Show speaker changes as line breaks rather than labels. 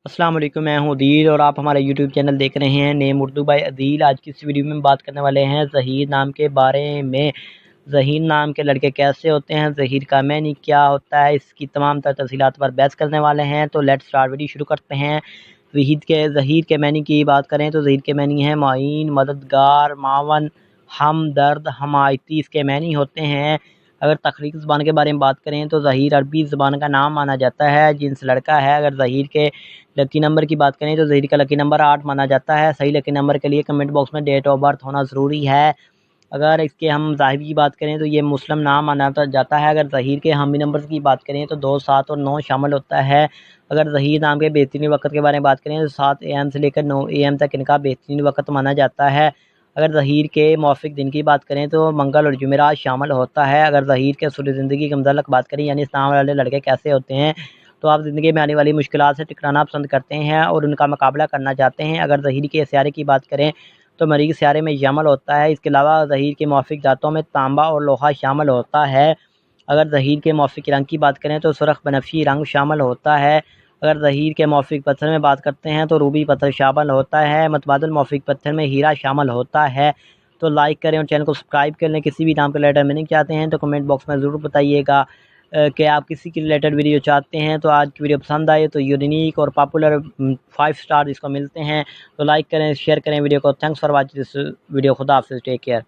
अस्सलाम वालेकुम, मैं हूँ अदील और आप हमारे यूट्यूब चैनल देख रहे हैं नेम उर्दू बाय अदील। आज की इस वीडियो में बात करने वाले हैं ज़हीर नाम के बारे में। ज़हीर नाम के लड़के कैसे होते हैं, ज़हीर का मैनी क्या होता है, इसकी तमाम तर तफसीलात पर बहस करने वाले हैं। तो लेट्स स्टार्ट, वीडियो शुरू करते हैं। ज़हीर के मैनी की बात करें तो ज़हीर के मैनी है मुईन, मददगार, मावन, हमदर्द, हमायती इसके मैनी होते हैं। अगर तख्लीकी ज़ुबान के बारे में बात करें तो ज़हीर अरबी ज़ुबान का नाम माना जाता है, जिन्स लड़का है। अगर ज़हीर के लकी नंबर की बात करें तो ज़हीर का लकी नंबर 8 माना जाता है। सही लकी नंबर के लिए कमेंट बॉक्स में डेट ऑफ बर्थ होना ज़रूरी है। अगर इसके हम ज़ाहिब की बात करें तो ये मुस्लिम नाम माना जाता है। अगर ज़हीर के हामी नंबर्स की बात करें तो 2, 7 और 9 शामिल होता है। अगर ज़हीर नाम के बेहतरीन वक़्त के बारे में बात करें तो 7 AM से लेकर 9 AM तक इनका बेहतरीन वक़्त माना जाता है। अगर ज़हीर के मौफ़िक दिन की बात करें तो मंगल और जुमेरात शामिल होता है। अगर ज़हीर के असूल ज़िंदगी के मुतल्लिक़ बात करें, यानी इस नाम वाले लड़के कैसे होते हैं, तो आप ज़िंदगी में आने वाली मुश्किलात से टकराना पसंद करते हैं और उनका मुकाबला करना चाहते हैं। अगर ज़हीर के सियारे की बात करें तो मरीज़ सियारे में शामिल होता है। इसके अलावा ज़हीर के मौफ़िक धातुओं में तांबा और लोहा शामिल होता है। अगर ज़हीर के मौफ़िक रंग की बात करें तो सुर्ख़ बनफ़शी रंग शामिल होता है। अगर ज़हीर के मौफ़िक पत्थर में बात करते हैं तो रूबी पत्थर शामिल होता है। मुतबादिल मौफ़िक पत्थर में हीरा शामिल होता है। तो लाइक करें और चैनल को सब्सक्राइब कर लें। किसी भी नाम के रिलेटेड मीनिंग चाहते हैं तो कमेंट बॉक्स में ज़रूर बताइएगा कि आप किसी के रिलेटेड वीडियो चाहते हैं। तो आज की वीडियो पसंद आए तो यूनिक और पॉपुलर 5 स्टार इसको मिलते हैं। तो लाइक करें, शेयर करें वीडियो को। Thanks for watching this video. खुदा हाफ़िज़, टेक केयर।